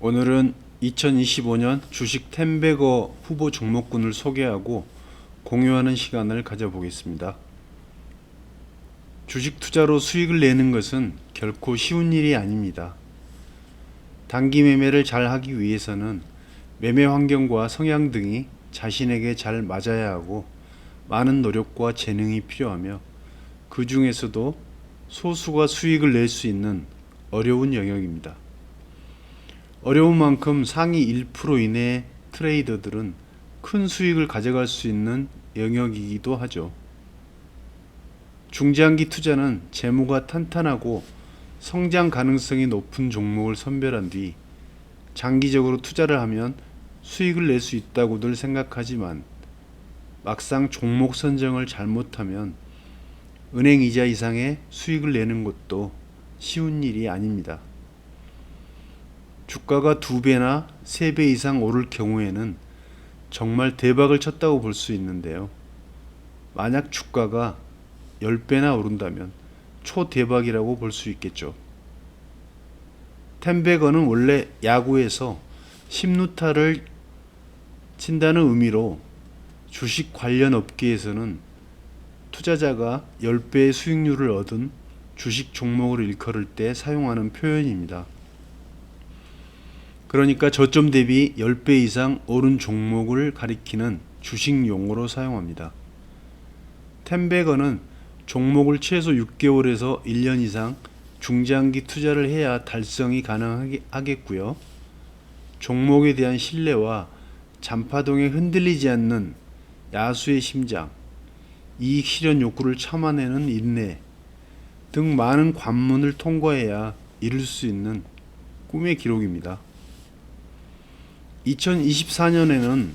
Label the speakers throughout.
Speaker 1: 오늘은 2025년 주식 텐베거 후보 종목군을 소개하고 공유하는 시간을 가져보겠습니다. 주식 투자로 수익을 내는 것은 결코 쉬운 일이 아닙니다. 단기 매매를 잘 하기 위해서는 매매 환경과 성향 등이 자신에게 잘 맞아야 하고 많은 노력과 재능이 필요하며 그 중에서도 소수가 수익을 낼 수 있는 어려운 영역입니다. 어려운 만큼 상위 1% 이내의 트레이더들은 큰 수익을 가져갈 수 있는 영역이기도 하죠. 중장기 투자는 재무가 탄탄하고 성장 가능성이 높은 종목을 선별한 뒤 장기적으로 투자를 하면 수익을 낼 수 있다고들 생각하지만 막상 종목 선정을 잘못하면 은행 이자 이상의 수익을 내는 것도 쉬운 일이 아닙니다. 주가가 2배나 3배 이상 오를 경우에는 정말 대박을 쳤다고 볼 수 있는데요. 만약 주가가 10배나 오른다면 초대박이라고 볼 수 있겠죠. 텐베거는 원래 야구에서 10루타를 친다는 의미로 주식 관련 업계에서는 투자자가 10배의 수익률을 얻은 주식 종목을 일컬을 때 사용하는 표현입니다. 그러니까 저점 대비 10배 이상 오른 종목을 가리키는 주식 용어로 사용합니다. 텐베거는 종목을 최소 6개월에서 1년 이상 중장기 투자를 해야 달성이 가능하겠고요. 종목에 대한 신뢰와 잔파동에 흔들리지 않는 야수의 심장, 이익 실현 욕구를 참아내는 인내 등 많은 관문을 통과해야 이룰 수 있는 꿈의 기록입니다. 2024년에는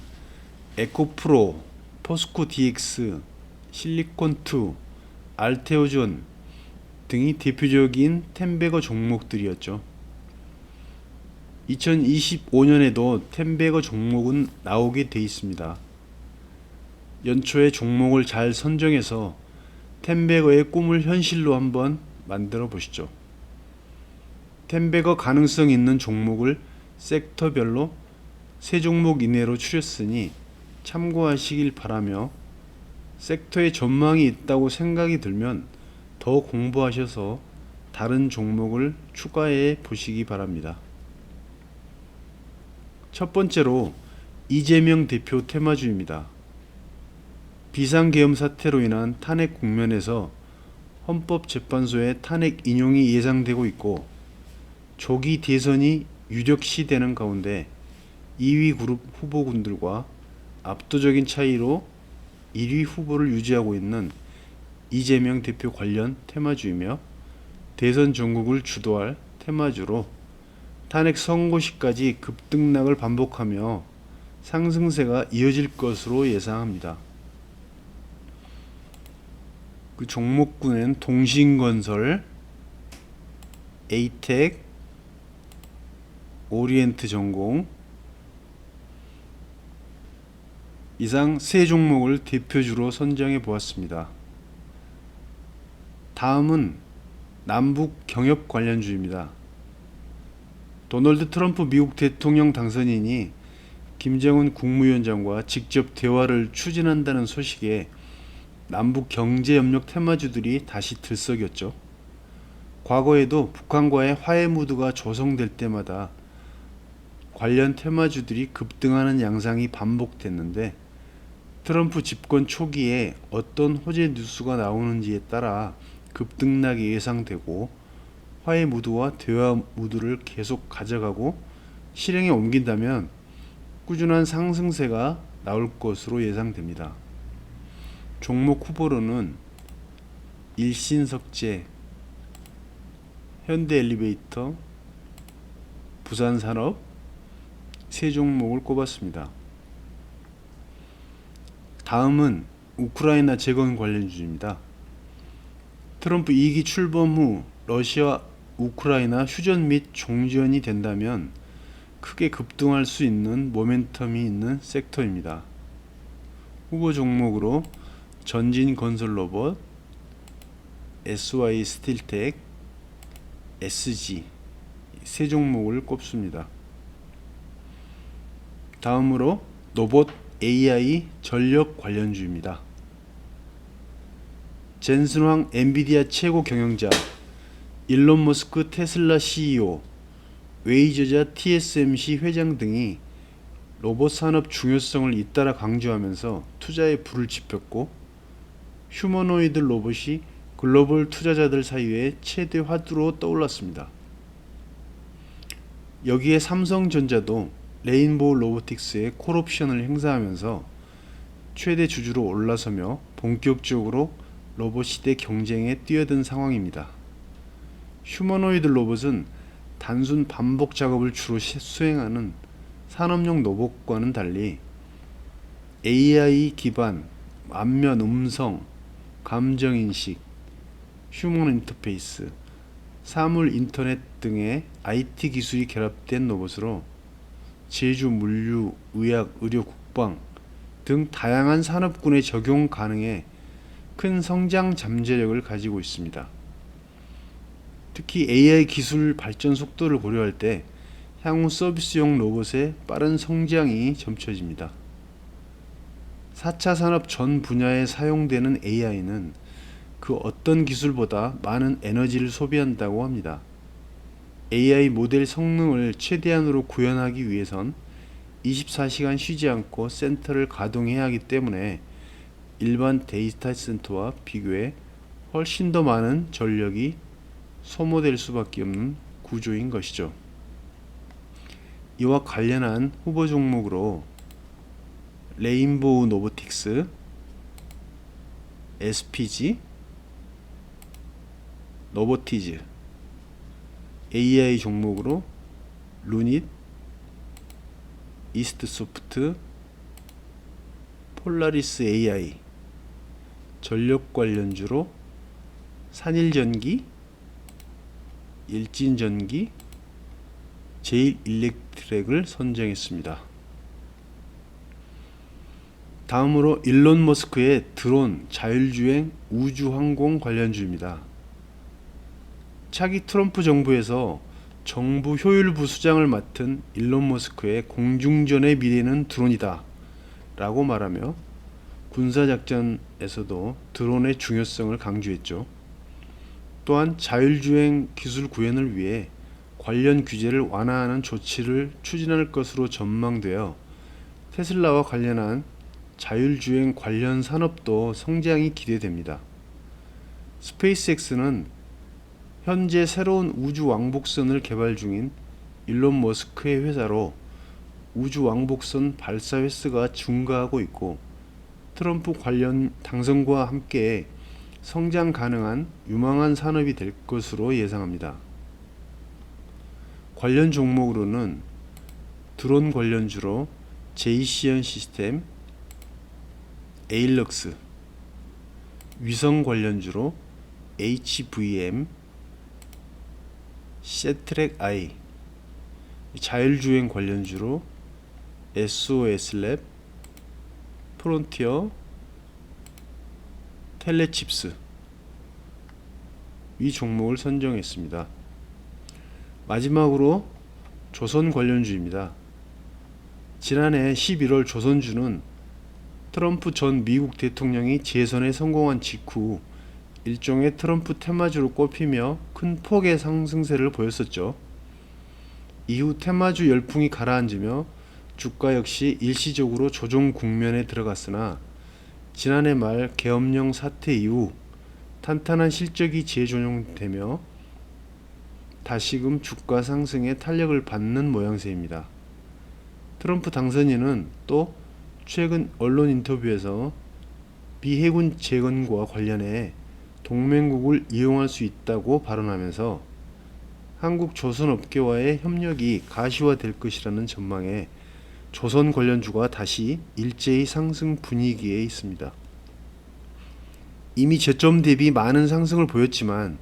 Speaker 1: 에코프로, 포스코 DX, 실리콘2, 알테오존 등이 대표적인 텐베거 종목들이었죠. 2025년에도 텐베거 종목은 나오게 돼 있습니다. 연초에 종목을 잘 선정해서 텐베거의 꿈을 현실로 한번 만들어 보시죠. 텐베거 가능성 있는 종목을 섹터별로 3종목 이내로 추렸으니 참고하시길 바라며 섹터에 전망이 있다고 생각이 들면 더 공부하셔서 다른 종목을 추가해 보시기 바랍니다. 첫 번째로 이재명 대표 테마주입니다. 비상계엄 사태로 인한 탄핵 국면에서 헌법재판소의 탄핵 인용이 예상되고 있고 조기 대선이 유력시되는 가운데 2위 그룹 후보군들과 압도적인 차이로 1위 후보를 유지하고 있는 이재명 대표 관련 테마주이며 대선 전국을 주도할 테마주로 탄핵 선고시까지 급등락을 반복하며 상승세가 이어질 것으로 예상합니다. 그 종목군엔 동신건설, 에이텍, 오리엔트전공 이상 3종목을 대표주로 선정해 보았습니다. 다음은 남북 경협 관련주입니다. 도널드 트럼프 미국 대통령 당선인이 김정은 국무위원장과 직접 대화를 추진한다는 소식에 남북 경제협력 테마주들이 다시 들썩였죠. 과거에도 북한과의 화해 무드가 조성될 때마다 관련 테마주들이 급등하는 양상이 반복됐는데 트럼프 집권 초기에 어떤 호재 뉴스가 나오는지에 따라 급등락이 예상되고 화해 무드와 대화 무드를 계속 가져가고 실행에 옮긴다면 꾸준한 상승세가 나올 것으로 예상됩니다. 종목 후보로는 일신석재, 현대엘리베이터, 부산산업 3종목을 꼽았습니다. 다음은 우크라이나 재건 관련주입니다. 트럼프 2기 출범 후 러시아 우크라이나 휴전 및 종전이 된다면 크게 급등할 수 있는 모멘텀이 있는 섹터입니다. 후보 종목으로 전진건설로봇, SY스틸텍, SG 3종목을 꼽습니다. 다음으로 로봇 AI 전력 관련주입니다. 젠슨 황 엔비디아 최고 경영자, 일론 머스크 테슬라 CEO, 웨이저자 TSMC 회장 등이 로봇 산업 중요성을 잇따라 강조하면서 투자에 불을 지폈고, 휴머노이드 로봇이 글로벌 투자자들 사이에 최대 화두로 떠올랐습니다. 여기에 삼성전자도 레인보우 로보틱스의 콜옵션을 행사하면서 최대 주주로 올라서며 본격적으로 로봇 시대 경쟁에 뛰어든 상황입니다. 휴머노이드 로봇은 단순 반복 작업을 주로 수행하는 산업용 로봇과는 달리 AI 기반 안면 음성, 감정인식, 휴먼 인터페이스, 사물 인터넷 등의 IT 기술이 결합된 로봇으로 제주, 물류, 의학, 의료, 국방 등 다양한 산업군에 적용 가능해 큰 성장 잠재력을 가지고 있습니다. 특히 AI 기술 발전 속도를 고려할 때 향후 서비스용 로봇의 빠른 성장이 점쳐집니다. 4차 산업 전 분야에 사용되는 AI는 그 어떤 기술보다 많은 에너지를 소비한다고 합니다. AI 모델 성능을 최대한으로 구현하기 위해선 24시간 쉬지 않고 센터를 가동해야 하기 때문에 일반 데이터 센터와 비교해 훨씬 더 많은 전력이 소모될 수밖에 없는 구조인 것이죠. 이와 관련한 후보 종목으로 레인보우 로보틱스, SPG, 로보티즈, AI 종목으로 루닛, 이스트소프트, 폴라리스 AI, 전력 관련주로 산일전기, 일진전기, 제일일렉트렉을 선정했습니다. 다음으로 일론 머스크의 드론, 자율주행, 우주항공 관련주입니다. 차기 트럼프 정부에서 정부 효율부 수장을 맡은 일론 머스크의 공중전의 미래는 드론이다 라고 말하며 군사작전에서도 드론의 중요성을 강조했죠. 또한 자율주행 기술 구현을 위해 관련 규제를 완화하는 조치를 추진할 것으로 전망되어 테슬라와 관련한 자율주행 관련 산업도 성장이 기대됩니다. 스페이스X는 현재 새로운 우주 왕복선을 개발 중인 일론 머스크의 회사로 우주 왕복선 발사 횟수가 증가하고 있고, 트럼프 관련 당선과 함께 성장 가능한 유망한 산업이 될 것으로 예상합니다. 관련 종목으로는 드론 관련주로 제이시언 시스템, 에일럭스, 위성 관련주로 HVM, 세트렉 I, 자율주행 관련주로 SOS랩, 프론티어, 텔레칩스 이 종목을 선정했습니다. 마지막으로 조선 관련주입니다. 지난해 11월 조선주는 트럼프 전 미국 대통령이 재선에 성공한 직후 일종의 트럼프 테마주로 꼽히며 큰 폭의 상승세를 보였었죠. 이후 테마주 열풍이 가라앉으며 주가 역시 일시적으로 조정 국면에 들어갔으나 지난해 말 계엄령 사태 이후 탄탄한 실적이 재조정되며 다시금 주가 상승에 탄력을 받는 모양새입니다. 트럼프 당선인은 또 최근 언론 인터뷰에서 미 해군 재건과 관련해 동맹국을 이용할 수 있다고 발언하면서 한국 조선업계와의 협력이 가시화될 것이라는 전망에 조선 관련주가 다시 일제히 상승 분위기에 있습니다. 이미 저점 대비 많은 상승을 보였지만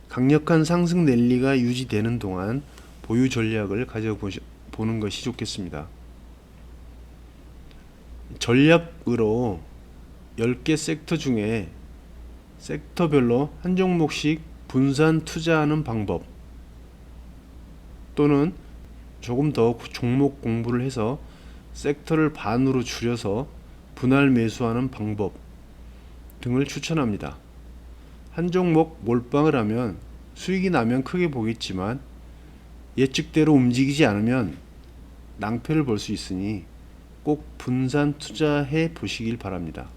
Speaker 1: 강력한 상승 랠리가 유지되는 동안 보유 전략을 가져보는 것이 좋겠습니다. 전략으로 10개 섹터 중에 섹터별로 한 종목씩 분산 투자하는 방법, 또는 조금 더 종목 공부를 해서 섹터를 반으로 줄여서 분할 매수하는 방법 등을 추천합니다. 한 종목 몰빵을 하면 수익이 나면 크게 보겠지만 예측대로 움직이지 않으면 낭패를 볼 수 있으니 꼭 분산 투자해 보시길 바랍니다.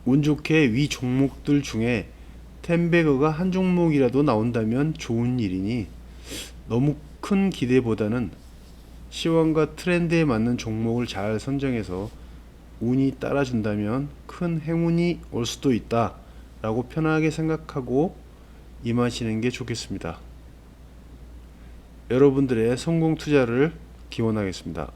Speaker 1: 운 좋게 위 종목들 중에 텐베거가 한 종목이라도 나온다면 좋은 일이니 너무 큰 기대보다는 시황과 트렌드에 맞는 종목을 잘 선정해서 운이 따라준다면 큰 행운이 올 수도 있다 라고 편하게 생각하고 임하시는 게 좋겠습니다. 여러분들의 성공 투자를 기원하겠습니다.